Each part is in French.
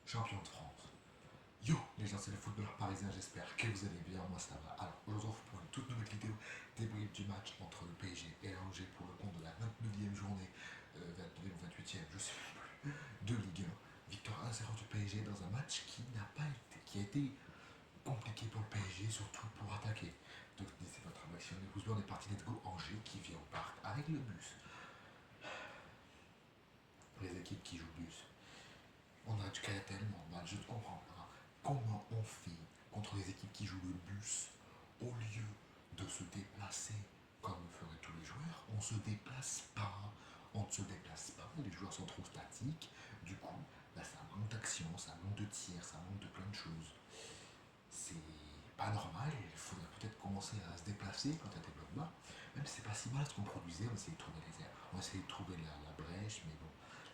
champion de France. Yo les gens, c'est le footballeur parisien, j'espère que vous allez bien, moi ça va. Alors aujourd'hui on se pour une toute nouvelle vidéo débrief du match entre le PSG et Angers pour le compte de la 29e journée, 29e ou 28e, je sais plus, de Ligue 1. Victoire 1-0 du PSG dans un match qui n'a pas été, qui a été compliqué pour le PSG, surtout pour attaquer. Donc c'est votre action, on est parti let's go Angers qui vient au parc avec le bus. Les équipes qui jouent bus, on a du cas tellement mal, je ne comprends pas comment on fait contre les équipes qui jouent le bus au lieu de se déplacer comme feraient tous les joueurs. On se déplace pas, on ne se déplace pas, les joueurs sont trop statiques, du coup ça manque d'action, ça manque de tir, ça manque de plein de choses. C'est pas normal, il faudrait peut-être commencer à se déplacer quand il y a des blocs bas, même si c'est pas si mal ce qu'on produisait, on essayait de trouver les airs, on essayait de trouver la brèche, mais bon,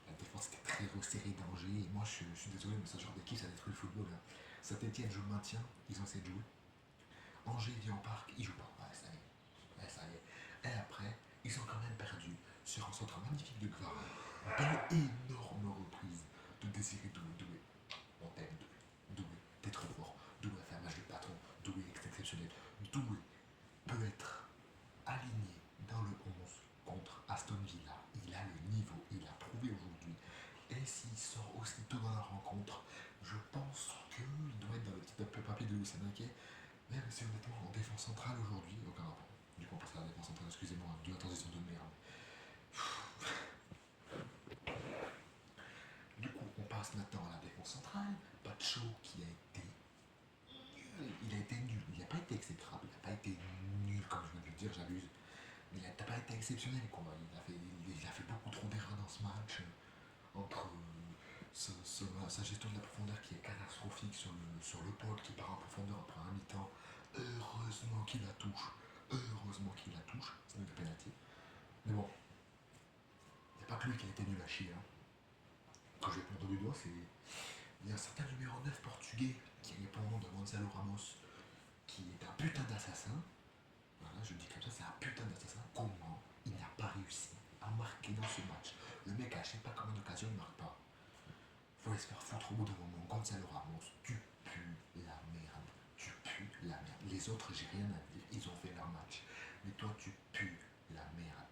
la défense était très resserrée d'Angers, et moi je suis désolé, mais ce genre d'équipe ça détruit le football. Hein. Saint-Etienne joue le maintien, ils ont essayé de jouer. Angers vient au parc, ils jouent pas. Ouais, ça y est. Ouais, ça y est. Et après, ils ont quand même perdu sur un centre magnifique de Gvara. Belle énorme reprise de Désiré Doué. Doué, on t'aime Doué. Doué, t'es trop fort. Doué a fait un match de patron. Doué est exceptionnel. Doué peut être aligné dans le 11 contre Aston Villa. Il a le niveau, il a prouvé aujourd'hui. Et s'il sort aussitôt dans la rencontre, je pense qu'il doit être dans le petit papier de Luis Enrique. Même si honnêtement, en défense centrale aujourd'hui, aucun rapport. Du coup, on passe à la défense centrale, excusez-moi, de la transition de merde. Du coup, on passe maintenant à la défense centrale. Pacho qui a été nul. Il a été nul. Il n'a pas été exécrable. Il n'a pas été nul, comme je viens de le dire, j'abuse. Mais il n'a pas été exceptionnel, quoi. Il a fait beaucoup trop d'erreurs dans ce match. Entre sa gestion de la profondeur qui est catastrophique sur le pôle qui part en profondeur après un mi-temps. Heureusement qu'il la touche. Heureusement qu'il la touche. C'est une pénalité. Mais bon, il n'y a pas que lui qui a été nul à chier. Hein. Quand je vais pointer du doigt, c'est. Il y a un certain numéro 9 portugais qui répond au nom de Gonzalo Ramos, qui est un putain d'assassin. Voilà, je dis comme ça, c'est un putain d'assassin. Comment il n'a pas réussi à marquer dans ce match? Le mec a je sais pas combien d'occasions il ne marque pas. Faut se faire foutre au bout d'un moment. Gonzalo Ramos, tu pues la merde. Tu pues la merde. Les autres, j'ai rien à dire, ils ont fait leur match. Mais toi, tu pues la merde.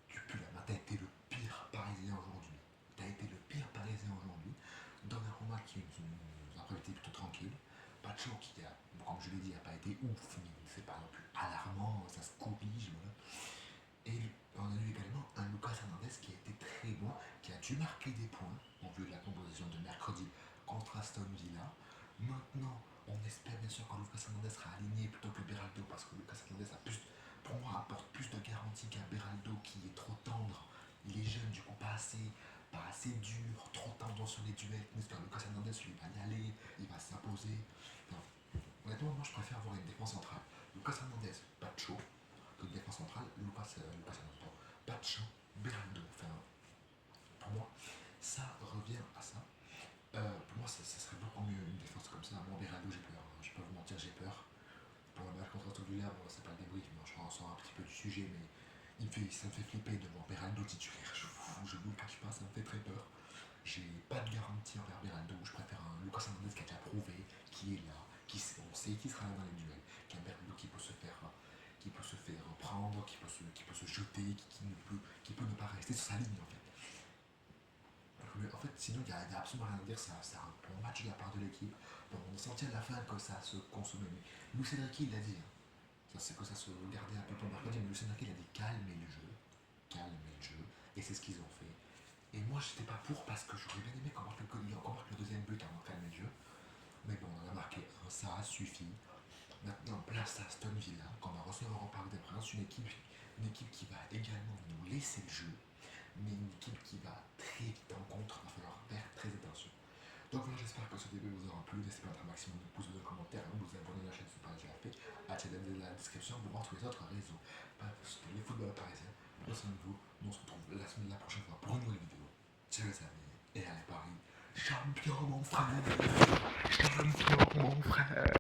Tu pues la merde. T'as été le pire parisien aujourd'hui. T'as été le pire parisien aujourd'hui. Donnarumma qui est une après-midi plutôt tranquille. Pacho qui a, comme je l'ai dit, n'a pas été ouf, mais c'est pas non plus alarmant, ça se corrige. Voilà. Et on a eu également un Lucas Hernandez qui a été très bon, qui a dû marquer des points en vue de la composition de mercredi contre Aston Villa. Maintenant, on espère bien sûr que Lucas Hernandez sera aligné plutôt que Beraldo, parce que Lucas Hernandez a plus, pour moi apporte plus de garantie qu'un Beraldo qui est trop tendre. Il est jeune, du coup pas assez dur, trop tendre sur les duels. Mais Lucas Hernandez, lui, va y aller, il va s'imposer. Honnêtement, moi je préfère avoir une défense centrale. Lucas Hernandez, pas de chaud. Que une défense centrale, Lucas Hernandez, pas de chaud. Beraldo, enfin, pour moi, ça revient à ça. Pour moi, ça serait beaucoup mieux une défense comme ça. Moi, Beraldo, j'ai peur. Hein. Je peux vous mentir, j'ai peur. Pour le match contre Aston Villa, bon, c'est pas le débrief, mais je ressens un petit peu du sujet, mais ça me fait flipper de voir Beraldo titulaire. Je vous le cache pas, ça me fait très peur. J'ai pas de garantie envers Beraldo. Je préfère un Lucas Hernandez qui a déjà prouvé, qui est là, on sait qui sera là dans les duels, qu'un Beraldo qui peut se faire prendre, qui peut se jeter, qui peut ne pas rester sur sa ligne en fait. En fait, sinon, il n'y a absolument rien à dire. C'est un bon match de la part de l'équipe. Bon, on a senti à la fin que ça se consommait. Mais Luis Enrique, il l'a dit. Hein. C'est que ça se gardait un peu pour mercredi. Mais Luis Enrique, il a dit calmez le jeu. Calmez le jeu. Et c'est ce qu'ils ont fait. Et moi, j'étais pas pour parce que j'aurais bien aimé qu'on marque le deuxième but avant de calmer le jeu. Mais bon, on en a marqué un, ça a suffi. Maintenant, place à Aston Villa, qu'on va recevoir au Parc des Princes. Une équipe qui va également nous laisser le jeu, mais une équipe qui va très vite en contre, il va falloir faire très attention. Donc voilà, j'espère que ce début vous aura plu. N'hésitez pas à mettre un maximum de pouces bleus, de commentaires, à vous abonner à la chaîne si ce n'est pas déjà fait, à checker dans la description pour voir tous les autres réseaux. C'était les footballeurs parisiens. Prenez soin de vous. Nous on se retrouve la prochaine fois pour une nouvelle vidéo. Ciao les amis, et allez Paris, champion mon frère, champion mon frère.